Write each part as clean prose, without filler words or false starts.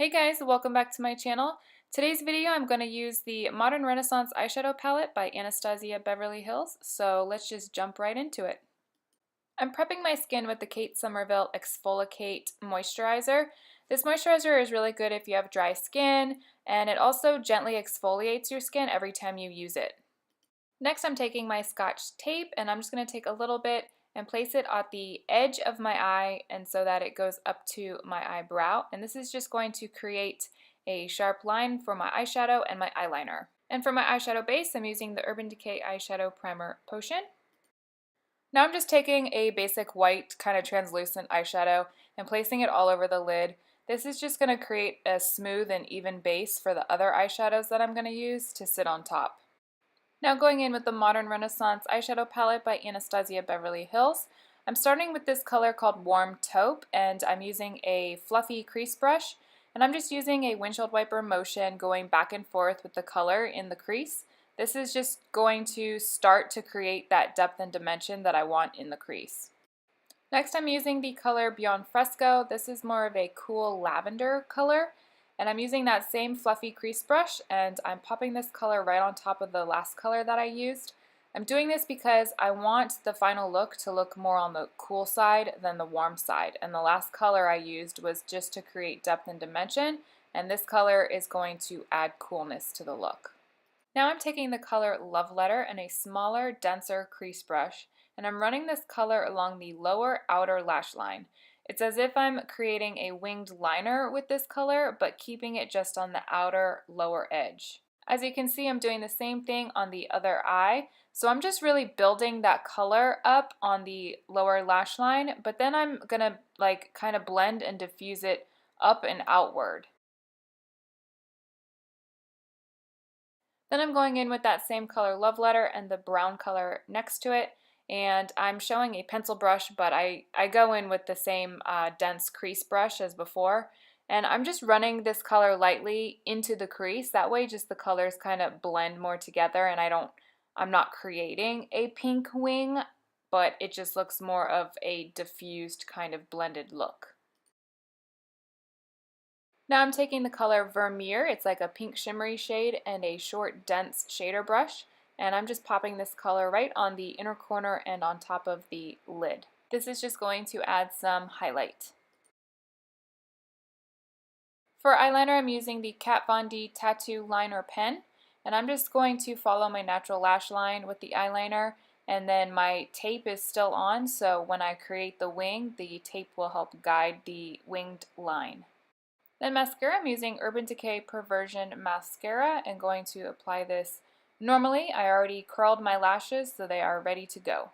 Hey guys, welcome back to my channel. Today's video I'm going to use the Modern Renaissance eyeshadow palette by Anastasia Beverly Hills, so let's just jump right into it. I'm prepping my skin with the Kate Somerville Exfoliate Moisturizer. This moisturizer is really good if you have dry skin, and it also gently exfoliates your skin every time you use it. Next I'm taking my Scotch tape and I'm just going to take a little bit and place it at the edge of my eye and so that it goes up to my eyebrow. And this is just going to create a sharp line for my eyeshadow and my eyeliner. And for my eyeshadow base, I'm using the Urban Decay Eyeshadow Primer Potion. Now I'm just taking a basic white kind of translucent eyeshadow and placing it all over the lid. This is just going to create a smooth and even base for the other eyeshadows that I'm going to use to sit on top. Now going in with the Modern Renaissance eyeshadow palette by Anastasia Beverly Hills. I'm starting with this color called Warm Taupe, and I'm using a fluffy crease brush, and I'm just using a windshield wiper motion going back and forth with the color in the crease. This is just going to start to create that depth and dimension that I want in the crease. Next I'm using the color Beyond Fresco. This is more of a cool lavender color. And I'm using that same fluffy crease brush and I'm popping this color right on top of the last color that I used. I'm doing this because I want the final look to look more on the cool side than the warm side. And the last color I used was just to create depth and dimension, and this color is going to add coolness to the look. Now I'm taking the color Love Letter and a smaller, denser crease brush, and I'm running this color along the lower outer lash line. It's as if I'm creating a winged liner with this color, but keeping it just on the outer lower edge. As you can see, I'm doing the same thing on the other eye. So I'm just really building that color up on the lower lash line, but then I'm gonna kind of blend and diffuse it up and outward. Then I'm going in with that same color Love Letter and the brown color next to it. And I'm showing a pencil brush, but I go in with the same dense crease brush as before. And I'm just running this color lightly into the crease. That way just the colors kind of blend more together and I'm not creating a pink wing, but it just looks more of a diffused kind of blended look. Now I'm taking the color Vermeer. It's like a pink shimmery shade and a short dense shader brush. And I'm just popping this color right on the inner corner and on top of the lid. This is just going to add some highlight. For eyeliner, I'm using the Kat Von D Tattoo Liner Pen, and I'm just going to follow my natural lash line with the eyeliner, and then my tape is still on, so when I create the wing, the tape will help guide the winged line. Then mascara, I'm using Urban Decay Perversion Mascara and going to apply this normally. I already curled my lashes, so they are ready to go.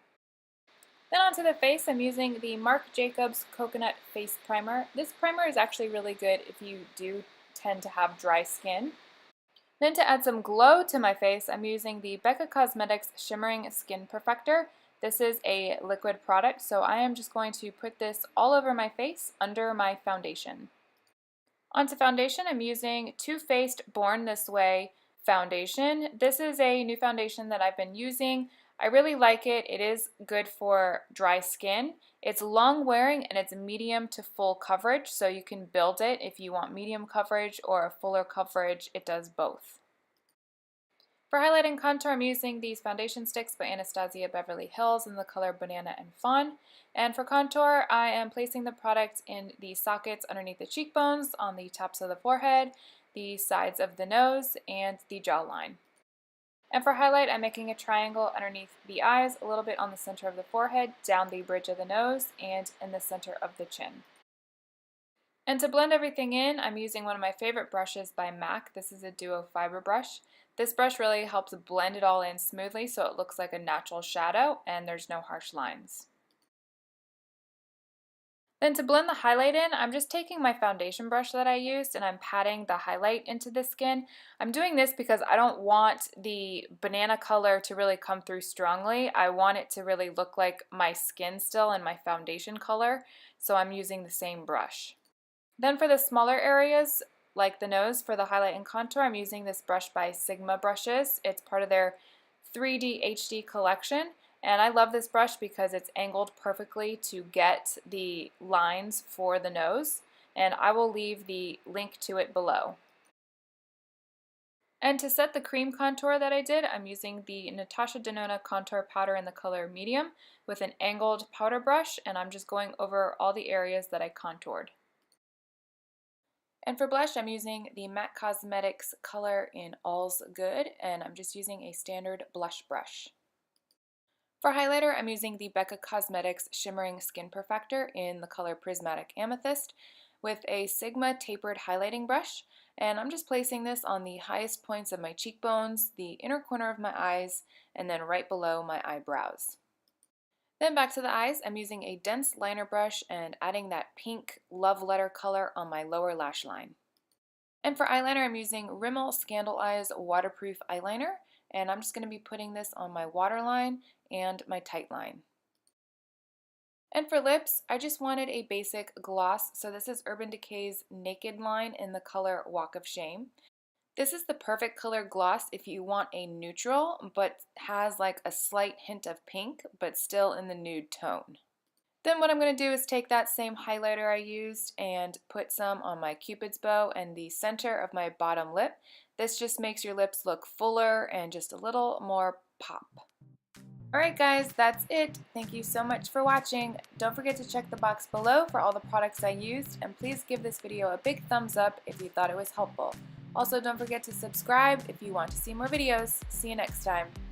Then onto the face, I'm using the Marc Jacobs Coconut Face Primer. This primer is actually really good if you do tend to have dry skin. Then to add some glow to my face, I'm using the Becca Cosmetics Shimmering Skin Perfector. This is a liquid product, so I am just going to put this all over my face under my foundation. Onto foundation, I'm using Too Faced Born This Way foundation. This is a new foundation that I've been using. I really like it. It is good for dry skin. It's long wearing and it's medium to full coverage, so you can build it if you want medium coverage or a fuller coverage. It does both. For highlight and contour, I'm using these foundation sticks by Anastasia Beverly Hills in the color Banana and Fawn. And for contour, I am placing the product in the sockets underneath the cheekbones, on the tops of the forehead, the sides of the nose, and the jawline. And for highlight, I'm making a triangle underneath the eyes, a little bit on the center of the forehead, down the bridge of the nose, and in the center of the chin. And to blend everything in, I'm using one of my favorite brushes by MAC. This is a Duo Fiber brush. This brush really helps blend it all in smoothly so it looks like a natural shadow and there's no harsh lines. Then to blend the highlight in, I'm just taking my foundation brush that I used and I'm patting the highlight into the skin. I'm doing this because I don't want the banana color to really come through strongly. I want it to really look like my skin still and my foundation color, so I'm using the same brush. Then for the smaller areas, like the nose, for the highlight and contour, I'm using this brush by Sigma Brushes. It's part of their 3D HD collection. And I love this brush because it's angled perfectly to get the lines for the nose. and I will leave the link to it below. And to set the cream contour that I did, I'm using the Natasha Denona contour powder in the color medium with an angled powder brush, and I'm just going over all the areas that I contoured. And for blush, I'm using the MAC Cosmetics color in All's Good, and I'm just using a standard blush brush. For highlighter, I'm using the Becca Cosmetics Shimmering Skin Perfector in the color Prismatic Amethyst with a Sigma tapered highlighting brush, and I'm just placing this on the highest points of my cheekbones, the inner corner of my eyes, and then right below my eyebrows. Then back to the eyes, I'm using a dense liner brush and adding that pink love letter color on my lower lash line. And for eyeliner, I'm using Rimmel Scandal Eyes Waterproof Eyeliner, and I'm just going to be putting this on my waterline and my tight line. And for lips, I just wanted a basic gloss, so this is Urban Decay's Naked line in the color Walk of Shame. This is the perfect color gloss if you want a neutral, but has like a slight hint of pink, but still in the nude tone. Then what I'm going to do is take that same highlighter I used and put some on my Cupid's bow and the center of my bottom lip. This just makes your lips look fuller and just a little more pop. Alright guys, that's it. Thank you so much for watching. Don't forget to check the box below for all the products I used, and please give this video a big thumbs up if you thought it was helpful. Also, don't forget to subscribe if you want to see more videos. See you next time.